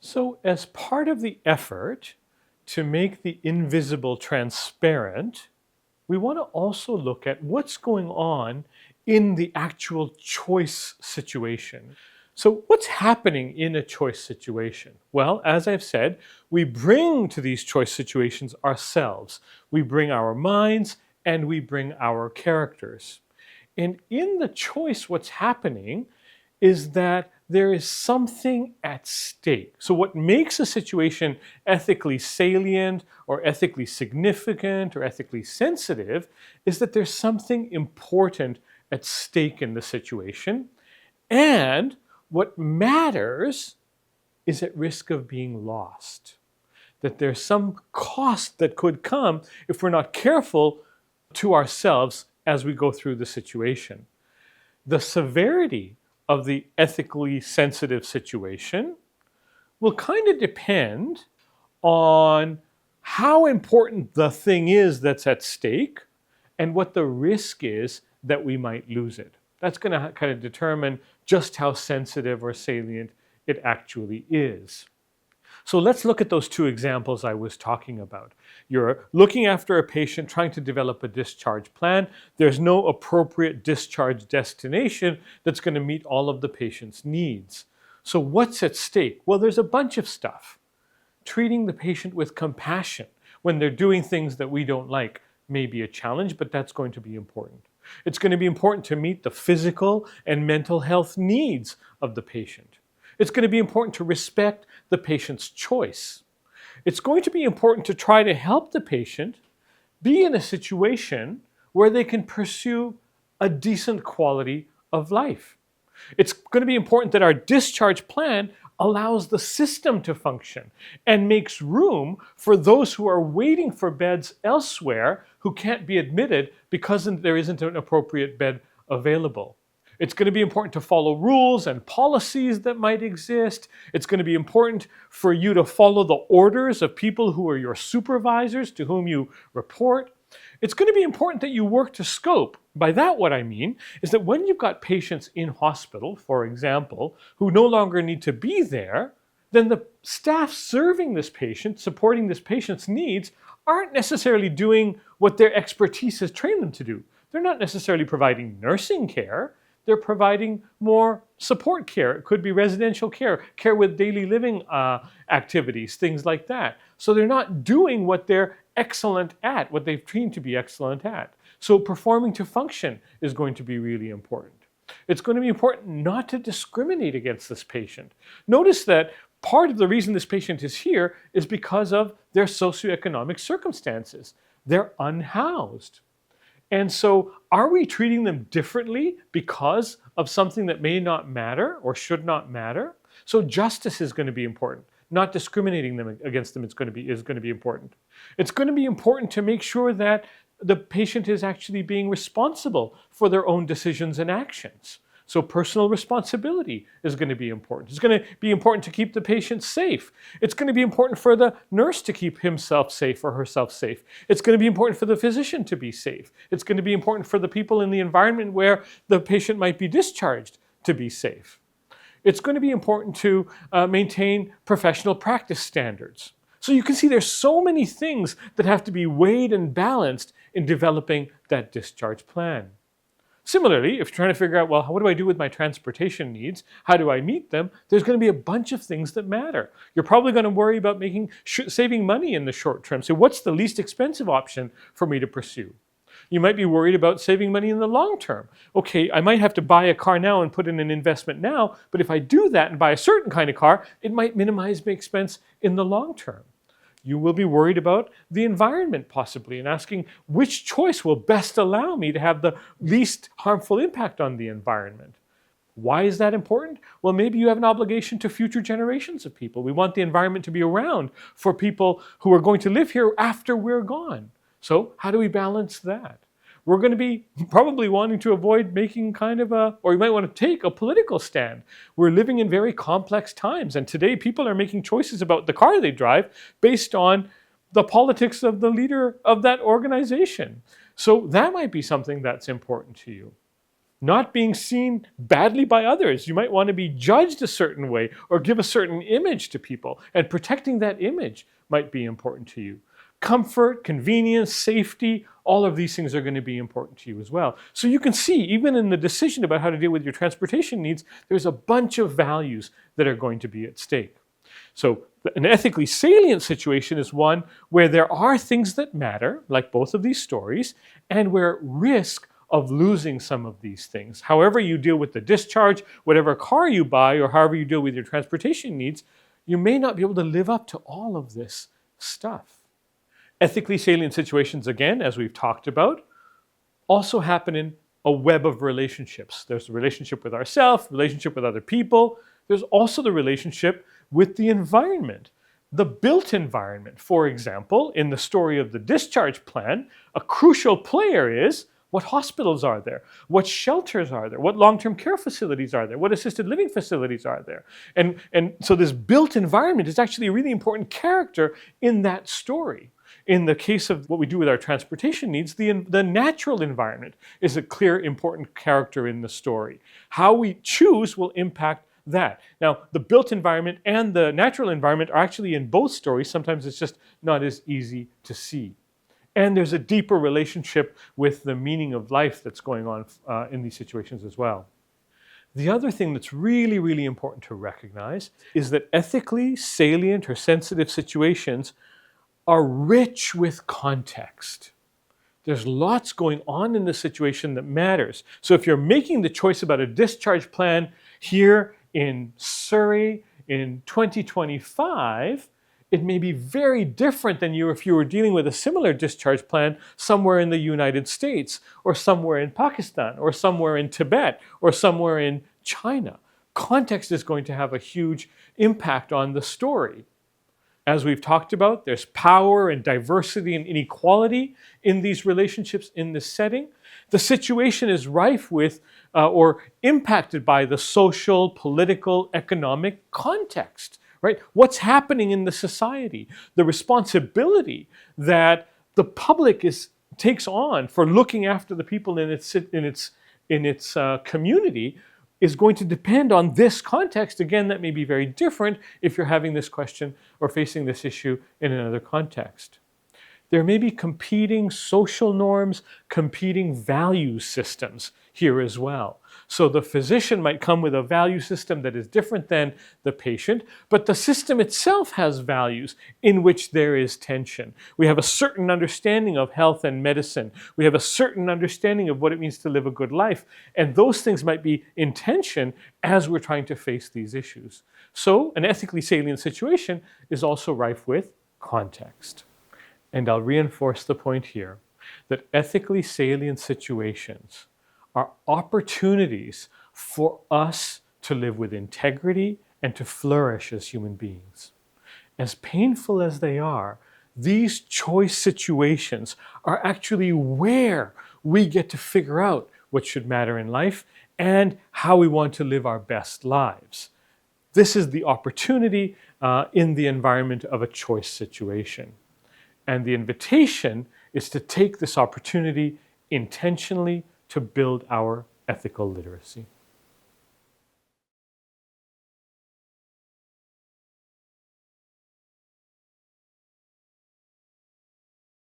So, as part of the effort to make the invisible transparent, we want to also look at what's going on in the actual choice situation. So, what's happening in a choice situation? Well, as I've said, we bring to these choice situations ourselves. We bring our minds and we bring our characters. And in the choice, what's happening is that there is something at stake. So, what makes a situation ethically salient or ethically significant or ethically sensitive is that there's something important at stake in the situation. And what matters is at risk of being lost. That there's some cost that could come if we're not careful to ourselves as we go through the situation. The severity of the ethically sensitive situation will kind of depend on how important the thing is that's at stake and what the risk is that we might lose it. That's going to kind of determine just how sensitive or salient it actually is. So let's look at those two examples I was talking about. You're looking after a patient, trying to develop a discharge plan. There's no appropriate discharge destination that's going to meet all of the patient's needs. So what's at stake? Well, there's a bunch of stuff. Treating the patient with compassion when they're doing things that we don't like may be a challenge, but that's going to be important. It's going to be important to meet the physical and mental health needs of the patient. It's going to be important to respect the patient's choice. It's going to be important to try to help the patient be in a situation where they can pursue a decent quality of life. It's going to be important that our discharge plan allows the system to function and makes room for those who are waiting for beds elsewhere who can't be admitted because there isn't an appropriate bed available. It's going to be important to follow rules and policies that might exist. It's going to be important for you to follow the orders of people who are your supervisors to whom you report. It's going to be important that you work to scope. By that, what I mean is that when you've got patients in hospital, for example, who no longer need to be there, then the staff serving this patient, supporting this patient's needs, aren't necessarily doing what their expertise has trained them to do. They're not necessarily providing nursing care. They're providing more support care. It could be residential care, care with daily living activities, things like that. So they're not doing what they're excellent at, what they've trained to be excellent at. So performing to function is going to be really important. It's going to be important not to discriminate against this patient. Notice that part of the reason this patient is here is because of their socioeconomic circumstances. They're unhoused. And so are we treating them differently because of something that may not matter or should not matter? So justice is going to be important. Not discriminating against them is going to be important. It's going to be important to make sure that the patient is actually being responsible for their own decisions and actions. So personal responsibility is going to be important. It's going to be important to keep the patient safe. It's going to be important for the nurse to keep himself safe or herself safe. It's going to be important for the physician to be safe. It's going to be important for the people in the environment where the patient might be discharged to be safe. It's going to be important to maintain professional practice standards. So you can see there's so many things that have to be weighed and balanced in developing that discharge plan. Similarly, if you're trying to figure out, well, what do I do with my transportation needs? How do I meet them? There's going to be a bunch of things that matter. You're probably going to worry about saving money in the short term. So what's the least expensive option for me to pursue? You might be worried about saving money in the long term. Okay, I might have to buy a car now and put in an investment now, but if I do that and buy a certain kind of car, it might minimize my expense in the long term. You will be worried about the environment possibly and asking which choice will best allow me to have the least harmful impact on the environment. Why is that important? Well, maybe you have an obligation to future generations of people. We want the environment to be around for people who are going to live here after we're gone. So how do we balance that? We're going to be probably wanting to avoid making or you might want to take a political stand. We're living in very complex times, and today people are making choices about the car they drive based on the politics of the leader of that organization. So that might be something that's important to you. not being seen badly by others. You might want to be judged a certain way or give a certain image to people, and protecting that image might be important to you. Comfort, convenience, safety, all of these things are going to be important to you as well. So you can see, even in the decision about how to deal with your transportation needs, there's a bunch of values that are going to be at stake. So an ethically salient situation is one where there are things that matter, like both of these stories, and where risk of losing some of these things. However you deal with the discharge, whatever car you buy, or however you deal with your transportation needs, you may not be able to live up to all of this stuff. Ethically salient situations, again, as we've talked about, also happen in a web of relationships. There's the relationship with ourselves, relationship with other people. There's also the relationship with the environment, the built environment. For example, in the story of the discharge plan, a crucial player is what hospitals are there, what shelters are there, what long-term care facilities are there, what assisted living facilities are there. And so this built environment is actually a really important character in that story. In the case of what we do with our transportation needs, the natural environment is a clear, important character in the story. How we choose will impact that. Now, the built environment and the natural environment are actually in both stories. Sometimes it's just not as easy to see. And there's a deeper relationship with the meaning of life that's going on in these situations as well. The other thing that's really, really important to recognize is that ethically salient or sensitive situations are rich with context. There's lots going on in the situation that matters. So if you're making the choice about a discharge plan here in Surrey in 2025, it may be very different than if you were dealing with a similar discharge plan somewhere in the United States, or somewhere in Pakistan, or somewhere in Tibet, or somewhere in China. Context is going to have a huge impact on the story. As we've talked about, there's power and diversity and inequality in these relationships in this setting. The situation is rife with or impacted by the social, political, economic context, right? What's happening in the society, the responsibility that the public takes on for looking after the people in its community is going to depend on this context. Again, that may be very different if you're having this question or facing this issue in another context. There may be competing social norms, competing value systems here as well. So the physician might come with a value system that is different than the patient, but the system itself has values in which there is tension. We have a certain understanding of health and medicine. We have a certain understanding of what it means to live a good life. And those things might be in tension as we're trying to face these issues. So an ethically salient situation is also rife with context. And I'll reinforce the point here that ethically salient situations are opportunities for us to live with integrity and to flourish as human beings. As painful as they are, these choice situations are actually where we get to figure out what should matter in life and how we want to live our best lives. This is the opportunity in the environment of a choice situation. And the invitation is to take this opportunity intentionally to build our ethical literacy.